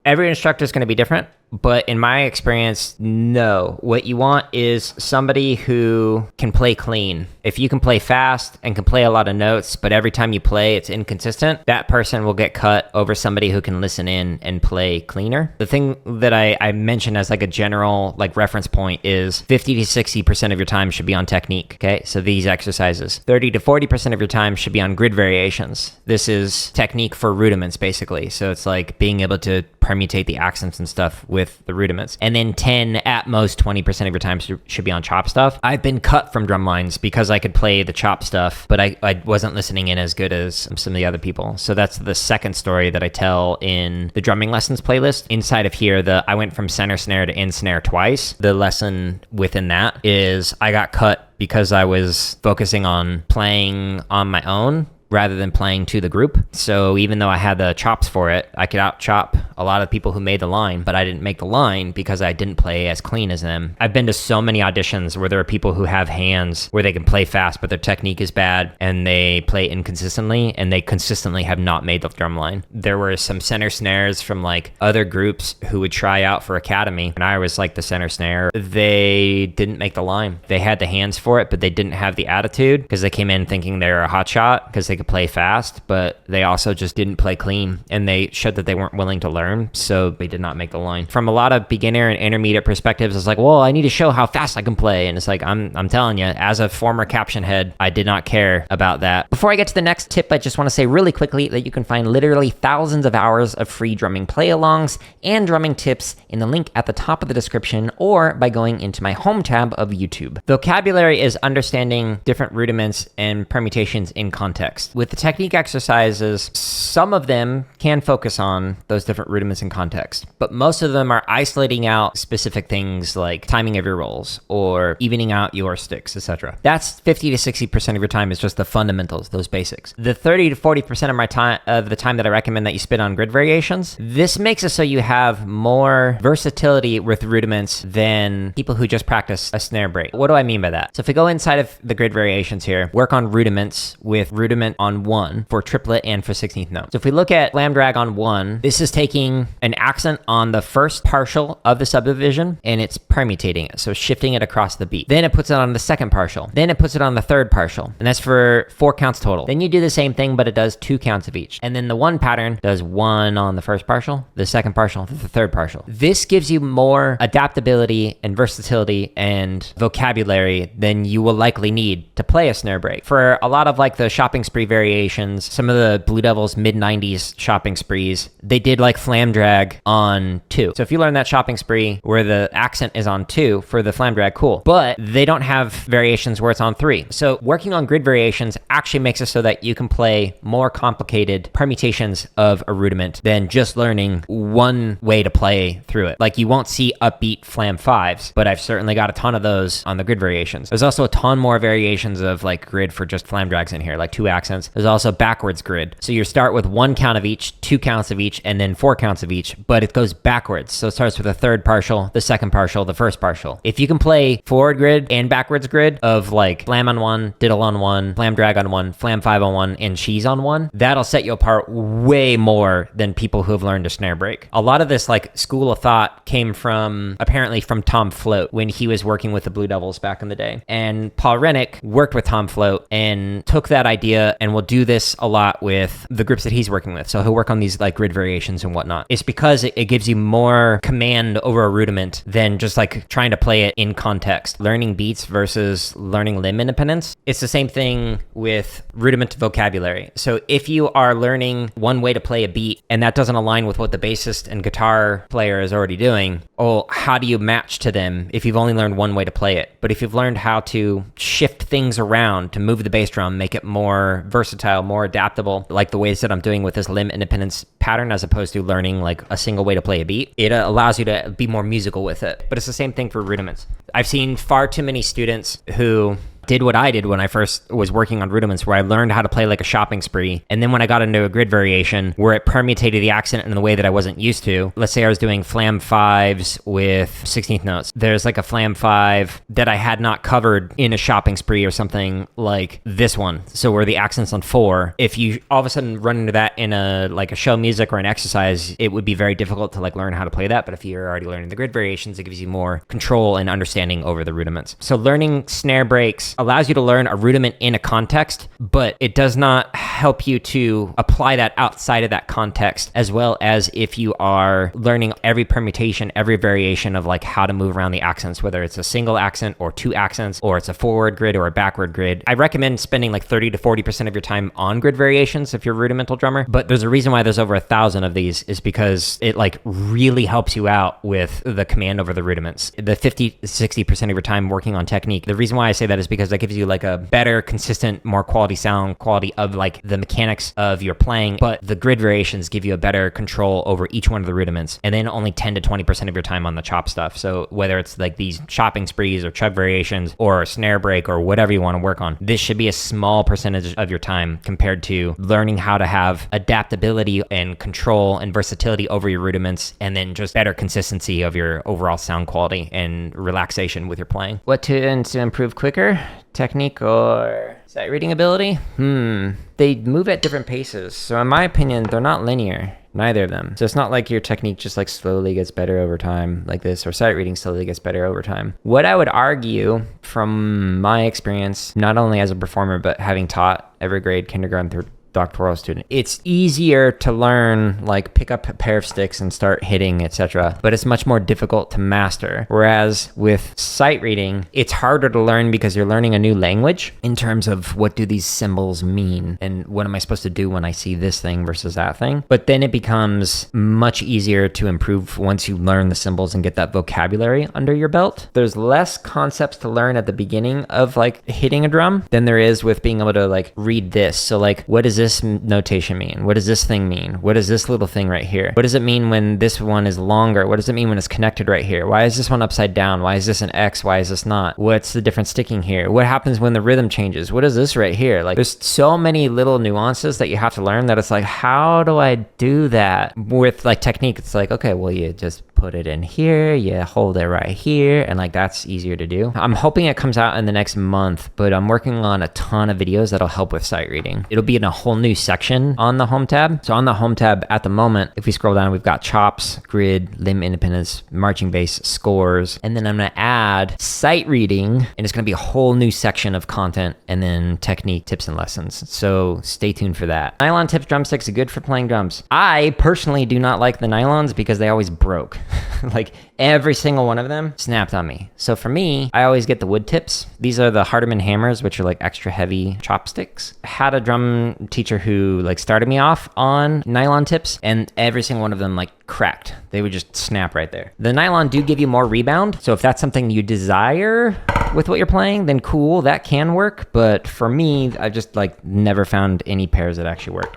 Every instructor is going to be different, but in my experience, no. What you want is somebody who can play clean. If you can play fast and can play a lot of notes, but every time you play, it's inconsistent, that person will get cut over somebody who can listen in and play cleaner. The thing that I mentioned as like a general like reference point is 50 to 60% of your time should be on technique. Okay, so these exercises. 30 to 40% of your time should be on grid variations. This is technique for rudiments, basically. So it's like being able to permutate the accents and stuff with the rudiments. And then 10, at most 20% of your time should be on chop stuff. I've been cut from drum lines because I could play the chop stuff, but I wasn't listening in as good as some of the other people. So that's the second story that I tell in the drumming lessons playlist. Inside of here, I went from center snare to in snare twice. The lesson within that is I got cut because I was focusing on playing on my own rather than playing to the group. So even though I had the chops for it, I could out chop a lot of people who made the line, but I didn't make the line because I didn't play as clean as them. I've been to so many auditions where there are people who have hands where they can play fast, but their technique is bad and they play inconsistently and they consistently have not made the drum line. There were some center snares from like other groups who would try out for Academy, and I was like the center snare. They didn't make the line. They had the hands for it, but they didn't have the attitude because they came in thinking they were a hot shot because they could play fast, but they also just didn't play clean, and they showed that they weren't willing to learn, so they did not make the line. From a lot of beginner and intermediate perspectives, it's like, well, I need to show how fast I can play, and it's like, I'm telling you, as a former caption head, I did not care about that. Before I get to the next tip, I just want to say really quickly that you can find literally thousands of hours of free drumming play-alongs and drumming tips in the link at the top of the description or by going into my home tab of YouTube. Vocabulary is understanding different rudiments and permutations in context. With the technique exercises, some of them can focus on those different rudiments in context, but most of them are isolating out specific things like timing of your rolls or evening out your sticks, etc. That's 50 to 60% of your time is just the fundamentals, those basics. The 30 to 40% of my time, of the time that I recommend that you spend on grid variations, this makes it so you have more versatility with rudiments than people who just practice a snare break. What do I mean by that? So if we go inside of the grid variations here, work on rudiments with rudiment on 1 for triplet and for 16th note. So if we look at slam drag on 1, this is taking an accent on the first partial of the subdivision and it's permutating it, so shifting it across the beat. Then it puts it on the second partial. Then it puts it on the third partial, and that's for 4 counts total. Then you do the same thing, but it does 2 counts of each. And then the 1 pattern does 1 on the first partial, the second partial, the third partial. This gives you more adaptability and versatility and vocabulary than you will likely need to play a snare break. For a lot of like the shopping spree variations, some of the Blue Devils mid-90s shopping sprees, they did like flam drag on 2. So if you learn that shopping spree where the accent is on 2 for the flam drag, cool. But they don't have variations where it's on 3. So working on grid variations actually makes it so that you can play more complicated permutations of a rudiment than just learning one way to play through it. Like you won't see upbeat flam 5s, but I've certainly got a ton of those on the grid variations. There's also a ton more variations of like grid for just flam drags in here, like 2 accents. There's also backwards grid. So you start with 1 count of each, 2 counts of each, and then 4 counts of each, but it goes backwards. So it starts with the third partial, the second partial, the first partial. If you can play forward grid and backwards grid of like flam on 1, diddle on 1, flam drag on 1, flam 5 on 1, and cheese on 1, that'll set you apart way more than people who have learned a snare break. A lot of this like school of thought came from, apparently from Tom Float when he was working with the Blue Devils back in the day. And Paul Rennick worked with Tom Float and took that idea and will do this a lot with the groups that he's working with. So he'll work on these like grid variations and whatnot. It's because it gives you more command over a rudiment than just like trying to play it in context. Learning beats versus learning limb independence. It's the same thing with rudiment vocabulary. So if you are learning one way to play a beat and that doesn't align with what the bassist and guitar player is already doing, oh, how do you match to them if you've only learned one way to play it? But if you've learned how to shift things around to move the bass drum, make it more versatile, more adaptable, like the ways that I'm doing with this limb independence pattern, as opposed to learning like a single way to play a beat, it allows you to be more musical with it. But it's the same thing for rudiments. I've seen far too many students who did what I did when I first was working on rudiments, where I learned how to play like a shopping spree. And then when I got into a grid variation where it permutated the accent in a way that I wasn't used to, let's say I was doing flam 5s with 16th notes. There's like a flam 5 that I had not covered in a shopping spree or something like this one. So where the accent's on 4, if you all of a sudden run into that in a show music or an exercise, it would be very difficult to like learn how to play that. But if you're already learning the grid variations, it gives you more control and understanding over the rudiments. So learning snare breaks allows you to learn a rudiment in a context, but it does not help you to apply that outside of that context, as well as if you are learning every permutation, every variation of like how to move around the accents, whether it's a single accent or 2 accents, or it's a forward grid or a backward grid. I recommend spending like 30 to 40% of your time on grid variations if you're a rudimental drummer, but there's a reason why there's over 1,000 of these, is because it like really helps you out with the command over the rudiments. The 50 to 60% of your time working on technique. The reason why I say that is because that gives you like a better, consistent, more quality sound, quality of like the mechanics of your playing, but the grid variations give you a better control over each one of the rudiments, and then only 10 to 20% of your time on the chop stuff. So whether it's like these shopping sprees or chug variations or a snare break or whatever you want to work on, this should be a small percentage of your time compared to learning how to have adaptability and control and versatility over your rudiments, and then just better consistency of your overall sound quality and relaxation with your playing. What tunes to improve quicker? Technique or sight reading ability? They move at different paces. So in my opinion, they're not linear. Neither of them. So it's not like your technique just like slowly gets better over time like this, or sight reading slowly gets better over time. What I would argue from my experience, not only as a performer, but having taught every grade, kindergarten through doctoral student, it's easier to learn, like pick up a pair of sticks and start hitting, etc., but it's much more difficult to master. Whereas with sight reading, it's harder to learn because you're learning a new language in terms of what do these symbols mean and what am I supposed to do when I see this thing versus that thing. But then it becomes much easier to improve once you learn the symbols and get that vocabulary under your belt. There's less concepts to learn at the beginning of like hitting a drum than there is with being able to like read this. So like, what does this notation mean? What does this thing mean? What is this little thing right here? What does it mean when this one is longer? What does it mean when it's connected right here? Why is this one upside down? Why is this an X? Why is this not? What's the different sticking here? What happens when the rhythm changes? What is this right here? Like, there's so many little nuances that you have to learn that it's like, how do I do that? With like technique, it's like, okay, well, you just put it in here, you hold it right here, and like that's easier to do. I'm hoping it comes out in the next month, but I'm working on a ton of videos that'll help with sight reading. It'll be in a whole new section on the home tab. So on the home tab at the moment, if we scroll down, we've got chops, grid, limb independence, marching bass, scores, and then I'm gonna add sight reading, and it's gonna be a whole new section of content, and then technique, tips, and lessons. So stay tuned for that. Nylon tips drumsticks are good for playing drums. I personally do not like the nylons because they always broke. Like every single one of them snapped on me. So for me, I always get the wood tips. These are the Rudiment hammers, which are like extra heavy chopsticks. I had a drum teacher who like started me off on nylon tips, and every single one of them like cracked. They would just snap right there. The nylon do give you more rebound. So if that's something you desire with what you're playing, then cool, that can work. But for me, I just like never found any pairs that actually worked.